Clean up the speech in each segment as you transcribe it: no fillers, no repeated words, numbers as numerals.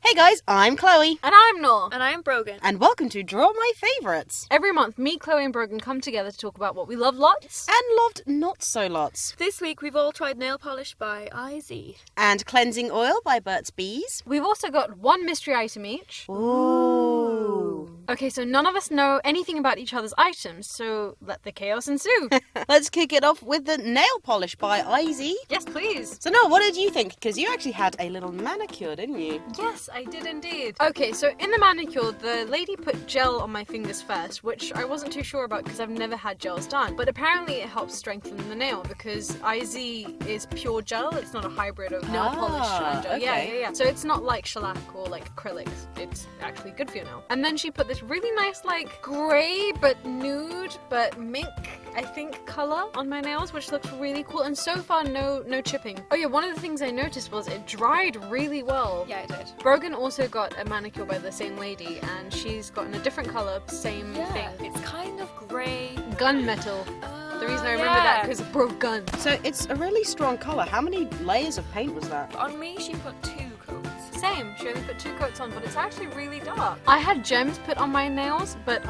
Hey guys, I'm Chloe. And I'm Noor. And I'm Brogan. And welcome to Draw My Favourites. Every month, me, Chloe and Brogan come together to talk about what we love lots. And loved not so lots. This week we've all tried nail polish by IZ. And cleansing oil by Burt's Bees. We've also got one mystery item each. Ooh. Okay, so none of us know anything about each other's items, so let the chaos ensue. Let's kick it off with the nail polish by IZ. Yes, please. So Noor, what did you think? Because you actually had a little manicure, didn't you? Yes, I did indeed. Okay, so in the manicure, the lady put gel on my fingers first, which I wasn't too sure about because I've never had gels done. But apparently it helps strengthen the nail because IZ is pure gel. It's not a hybrid of nail polish and gel. Okay. Yeah. So it's not like shellac or like acrylics. It's actually good for your nail. And then she put this really nice like grey but nude but mink, I think, colour on my nails, which looks really cool. And so far, no chipping. Oh yeah, one of the things I noticed was it dried really well. Yeah, it did. Brogan also got a manicure by the same lady, and she's gotten a different colour, same thing. It's kind of grey. Gunmetal. The reason I remember that because it broke gun. So it's a really strong colour. How many layers of paint was that? On me, she put 2 coats. Same, she only put 2 coats on, but it's actually really dark. I had gems put on my nails, but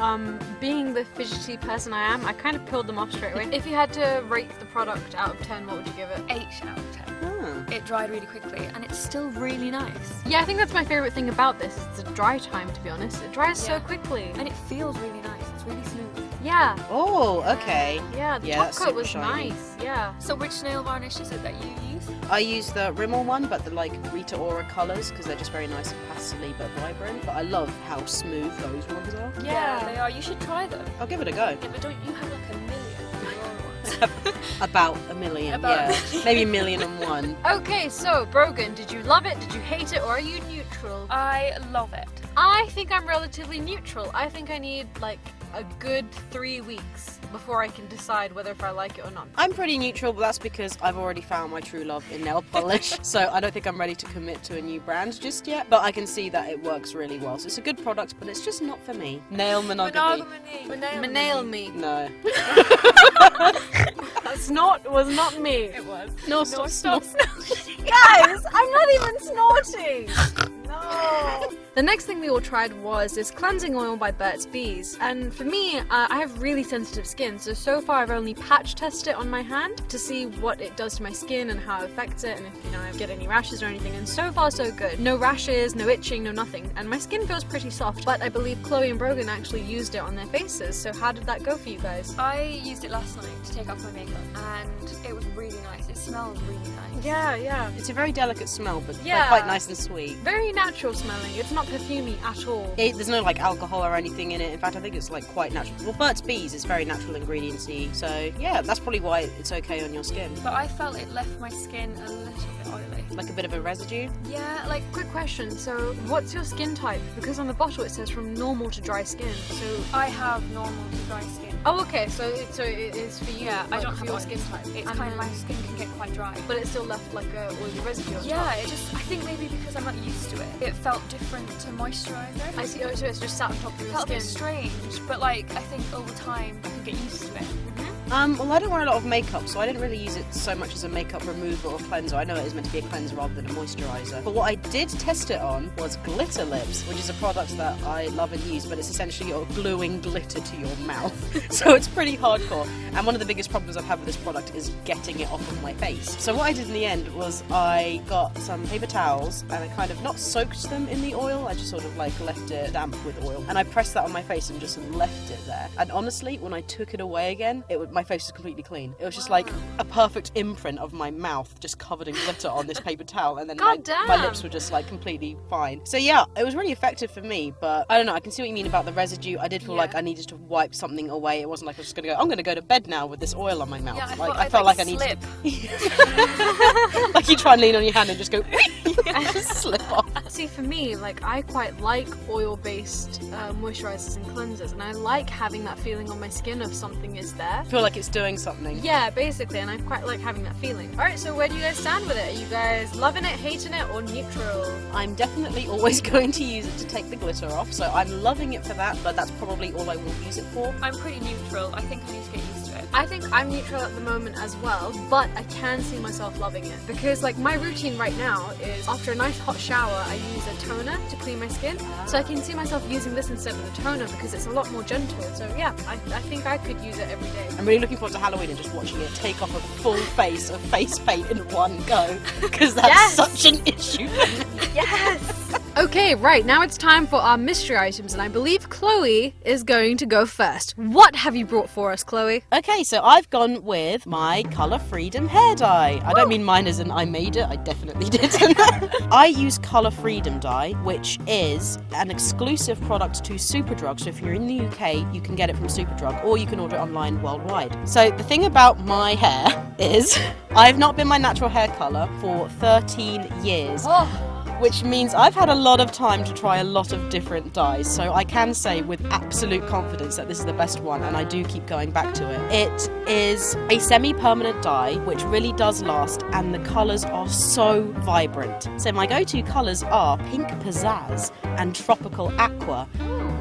being the fidgety person I am, I kind of peeled them off straight away. If you had to rate the product out of 10, what would you give it? 8 out of 10. Oh. It dried really quickly, and it's still really nice. Yeah, I think that's my favourite thing about this, is the dry time, to be honest. It dries so Yeah. quickly. And it feels really nice. It's really smooth. Yeah. Oh, okay. Yeah, the Yeah, top that's coat super was shiny. nice. Yeah. So which nail varnish is it that you use? I use the Rimmel one, but the like Rita Ora colours because they're just very nice and pastely but vibrant. But I love how smooth those ones are. Yeah, they are. You should try them. I'll give it a go. Yeah, but don't you have like a million? About a million, About- yeah. Maybe 1,000,001. Okay, so Brogan, did you love it? Did you hate it? Or are you neutral? I love it. I think I'm relatively neutral. I think I need like a good 3 weeks before I can decide whether if I like it or not. I'm pretty neutral, but that's because I've already found my true love in nail polish. So I don't think I'm ready to commit to a new brand just yet. But I can see that it works really well. So it's a good product, but it's just not for me. Nail monogamy. Nail me. No. Snort was not me. It was. No, Stop stop. Guys, I'm not even snorting. No. The next thing we all tried was this cleansing oil by Burt's Bees. And for me, I have really sensitive skin. So far I've only patch tested it on my hand to see what it does to my skin and how it affects it and if, I get any rashes or anything. And so far so good. No rashes, no itching, no nothing. And my skin feels pretty soft. But I believe Chloe and Brogan actually used it on their faces. So how did that go for you guys? I used it last night to take off my makeup, and it was really nice. It smells really nice. Yeah. It's a very delicate smell, but they're Yeah. quite nice and sweet. Very natural smelling. It's not perfumey at all. There's no like alcohol or anything in it. In fact, I think it's like quite natural. Well, Burt's Bees is very natural ingredients-y. So yeah, that's probably why it's okay on your skin. But I felt it left my skin a little bit oily. Like a bit of a residue. Yeah, like Quick question, so what's your skin type? Because on the bottle it says from normal to dry skin, so... I have normal to dry skin. Oh, okay, so it is for you. Yeah, I like, don't for have your oil. skin type. It's And kind of, then- my skin can get quite dry. But it still left like a oily residue on Yeah, top. I think maybe because I'm not used to it. It felt different to moisturiser. I see, oh, so it's just sat on top of It your felt a skin. bit strange, but like, I think over time I can get used to it. Well, I don't wear a lot of makeup, so I didn't really use it so much as a makeup remover or cleanser. I know it is meant to be a cleanser rather than a moisturiser. But what I did test it on was glitter lips, which is a product that I love and use, but it's essentially you're gluing glitter to your mouth. So it's pretty hardcore. And one of the biggest problems I've had with this product is getting it off of my face. So what I did in the end was I got some paper towels and I kind of not soaked them in the oil, I just sort of like left it damp with oil. And I pressed that on my face and just left it there. And honestly, when I took it away again, my face was completely clean. It was just like a perfect imprint of my mouth just covered in glitter on this paper towel, and then my damn. lips were just like completely fine. So yeah, it was really effective for me, but I don't know, I can see what you mean about the residue. I did feel like I needed to wipe something away. It wasn't like I was just gonna go, I'm gonna go to bed now with this oil on my mouth. Yeah, I felt like I needed to like you try and lean on your hand and just go and just slip off. See, for me, like, I quite like oil-based moisturisers and cleansers, and I like having that feeling on my skin of something is there. I feel like it's doing something. Yeah, basically, and I quite like having that feeling. Alright, so where do you guys stand with it? Are you guys loving it, hating it, or neutral? I'm definitely always going to use it to take the glitter off, so I'm loving it for that, but that's probably all I will use it for. I'm pretty neutral. I think I need to get used to it. it. I think I'm neutral at the moment as well, but I can see myself loving it because like my routine right now is after a nice hot shower I use a toner to clean my skin. So I can see myself using this instead of the toner because it's a lot more gentle. So yeah, I think I could use it every day. I'm really looking forward to Halloween and just watching it take off a full face of face paint in one go, because that's such an issue for me. Yes! Okay, right, now it's time for our mystery items, and I believe Chloe is going to go first. What have you brought for us, Chloe? Okay, so I've gone with my Colour Freedom hair dye. I don't mean mine as in I made it, I definitely didn't. I use Colour Freedom dye, which is an exclusive product to Superdrug. So if you're in the UK, you can get it from Superdrug, or you can order it online worldwide. So the thing about my hair is I've not been my natural hair colour for 13 years. Which means I've had a lot of time to try a lot of different dyes, so I can say with absolute confidence that this is the best one, and I do keep going back to it. It is a semi-permanent dye which really does last, and the colours are so vibrant. So my go-to colours are Pink Pizzazz and Tropical Aqua.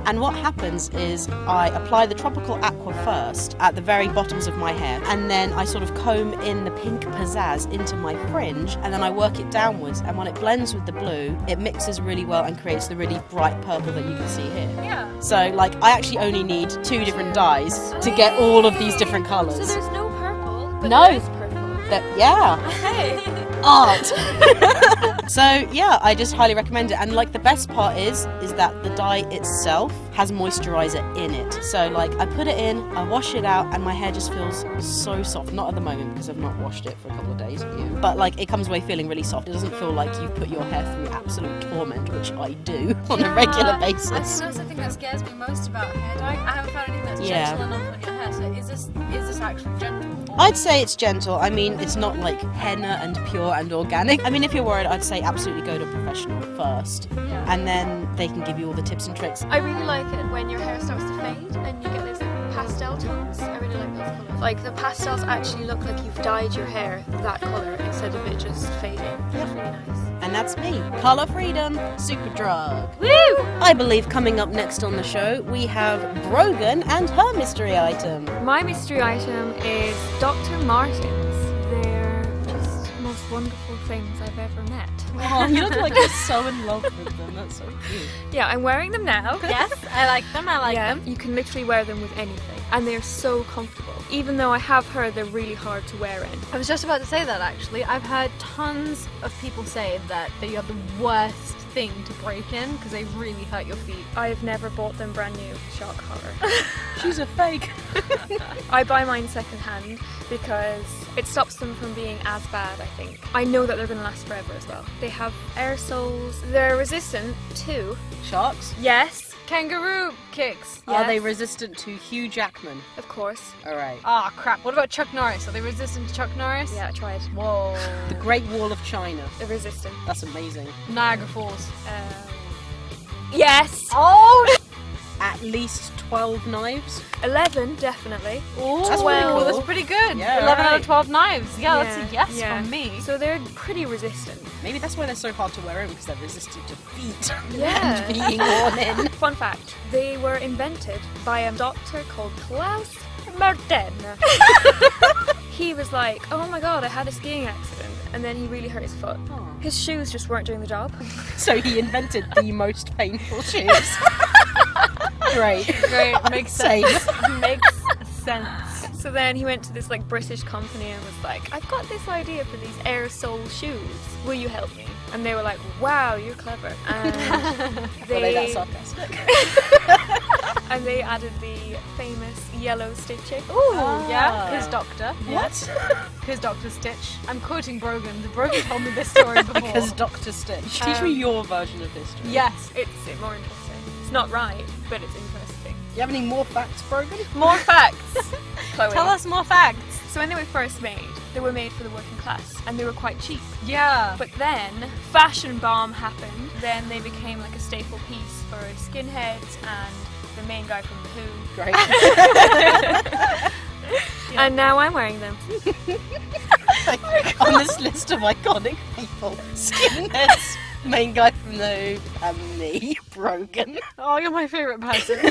And what happens is I apply the Tropical Aqua first at the very bottoms of my hair, and then I sort of comb in the Pink Pizzazz into my fringe, and then I work it downwards, and when it blends with the blue, it mixes really well and creates the really bright purple that you can see here. Yeah. So like I actually only need 2 different dyes to get all of these different colours. So there's no purple, but No. there is purple. Yeah. Okay. Art. So yeah, I just highly recommend it, and like the best part is that the dye itself has moisturizer in it. So like I put it in, I wash it out, and my hair just feels so soft. Not at the moment because I've not washed it for a couple of days, but like it comes away feeling really soft. It doesn't feel like you put your hair through absolute torment, which I do on a regular I think basis. that's the thing that scares me most about hair dye. I haven't found anything that's Yeah. gentle enough on your hair. So is this actually gentle? I'd say it's gentle. I mean, it's not like henna and pure and organic. I mean, if you're worried, I'd say absolutely go to a professional first, Yeah. and then they can give you all the tips and tricks. I really like it when your hair starts to fade and you get those like pastel tones. I really like those colours. Like the pastels actually look like you've dyed your hair that colour instead of it just fading. It's really nice. And that's me, Colour Freedom, Superdrug. Woo! I believe coming up next on the show, we have Brogan and her mystery item. My mystery item is Dr. Martens. They're just the most wonderful things I've ever met. Oh, you look like you're so in love with them. That's so cute. Yeah, I'm wearing them now. Yes, I like them. I like them. You can literally wear them with anything, and they're so comfortable. Even though I have heard they're really hard to wear in. I was just about to say that actually. I've heard tons of people say that they are the worst thing to break in because they really hurt your feet. I have never bought them brand new. Shock horror. She's a fake. I buy mine secondhand because it stops them from being as bad, I think. I know that they're going to last forever as well. They have air soles. They're resistant to, Sharks? yes, Kangaroo kicks. Are they Yes. resistant to Hugh Jackman? of course. Alright. Ah, crap. What about Chuck Norris? Are they resistant to Chuck Norris? Yeah, I tried. Whoa. The Great Wall of China. They're resistant. That's amazing. Niagara Falls. Yes! Oh! At least 12 knives. 11, definitely. Oh, That's pretty cool. that's pretty good. Yeah, 11 out right. of 12 knives. Yeah, that's a yes yeah. from me. So they're pretty resistant. Maybe that's why they're so hard to wear in, because they're resistant to feet Yeah. and being worn in. Fun fact, they were invented by a doctor called Klaus Martin. He was like, oh my god, I had a skiing accident, and then he really hurt his foot. Aw. His shoes just weren't doing the job. So he invented the most painful shoes. Great. Great, makes sense. Same. Makes sense. So then he went to this like British company and was like, I've got this idea for these air sole shoes. Will you help me? And they were like, wow, you're clever. And Were they that they, sarcastic? and they added the famous yellow stitching. Ooh, Ah. yeah, his doctor. What? His Dr. Stitch. I'm quoting Brogan. Brogan told me this story before. Because Dr. Stitch. Teach me your version of history. Yes. It's more interesting. It's not right, but it's interesting. You have any more facts, Brogan? More facts! Chloe. Tell us more facts. So when they were first made, they were made for the working class, and they were quite cheap. Yeah. But then, fashion bomb happened. Then they became like a staple piece for skinheads and the main guy from The Who. Great. And now I'm wearing them. On this list of iconic people, skinheads, Main guy from the Hoop, and me, Brogan. Oh, you're my favourite person.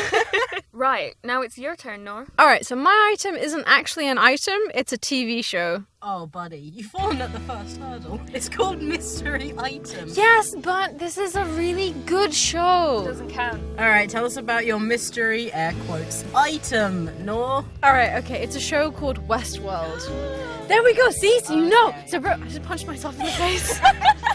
Right, now it's your turn, Noor. Alright, so my item isn't actually an item, it's a TV show. Oh, buddy, you've fallen at the first hurdle. It's called Mystery Item. Yes, but this is a really good show. Doesn't count. Alright, tell us about your mystery, air quotes, item, Noor. Alright, okay, it's a show called Westworld. There we go, see? So you know. So, bro, I just punched myself in the face.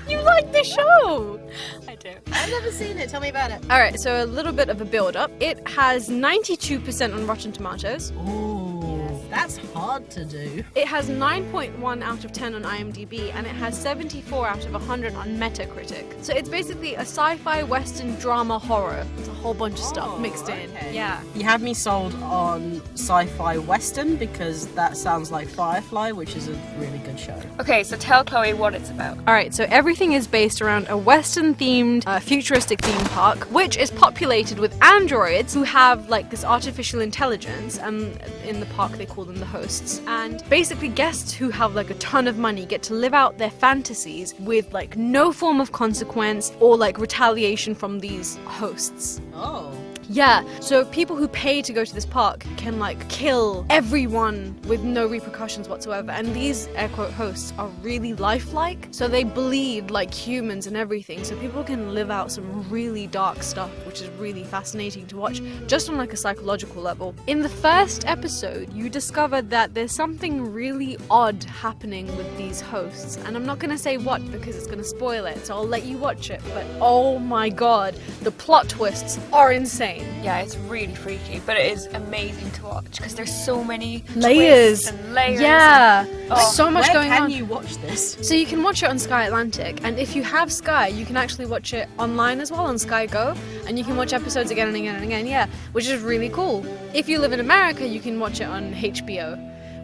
You like the show. I do. I've never seen it. Tell me about it. Alright, so a little bit of a build-up. It has 92% on Rotten Tomatoes. Ooh, that's hard to do. It has 9.1 out of 10 on IMDb, and it has 74 out of 100 on Metacritic. So it's basically a sci-fi, western, drama, horror. It's a whole bunch of stuff mixed in. Okay. Yeah. You had me sold on sci-fi western because that sounds like Firefly, which is a really good show. Okay, so tell Chloe what it's about. Alright, so everything is based around a western-themed, futuristic theme park, which is populated with androids who have, like, this artificial intelligence, and in the park they call them the hosts. And basically guests who have, like, a ton of money get to live out their fantasies with, like, no form of consequence or, like, retaliation from these hosts. Oh. Yeah, so people who pay to go to this park can, like, kill everyone with no repercussions whatsoever. And these air quote hosts are really lifelike, so they bleed like humans and everything. So people can live out some really dark stuff, which is really fascinating to watch, just on like a psychological level. In the first episode, you discover that there's something really odd happening with these hosts. And I'm not gonna say what because it's gonna spoil it, so I'll let you watch it. But oh my god, the plot twists are insane. Yeah, it's really freaky, but it is amazing to watch because there's so many Layers. twists and layers. Yeah, Oh, so much Where going can on. you watch this? So you can watch it on Sky Atlantic, and if you have Sky, you can actually watch it online as well on Sky Go, and you can watch episodes again and again and again, yeah, which is really cool. If you live in America, you can watch it on HBO,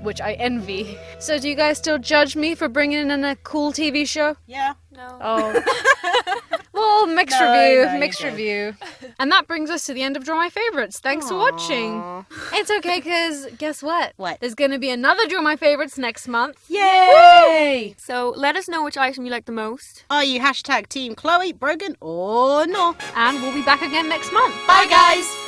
which I envy. So do you guys still judge me for bringing in a cool TV show? Yeah. No. Oh. Well, mixed No, review, no, mixed you're review. And that brings us to the end of Draw My Favorites. Thanks for watching. Aw. It's okay, because guess what? What? There's going to be another Draw My Favorites next month. Yay! So let us know which item you like the most. Are you hashtag Team Chloe, Brogan, or Noor? And we'll be back again next month. Bye, guys!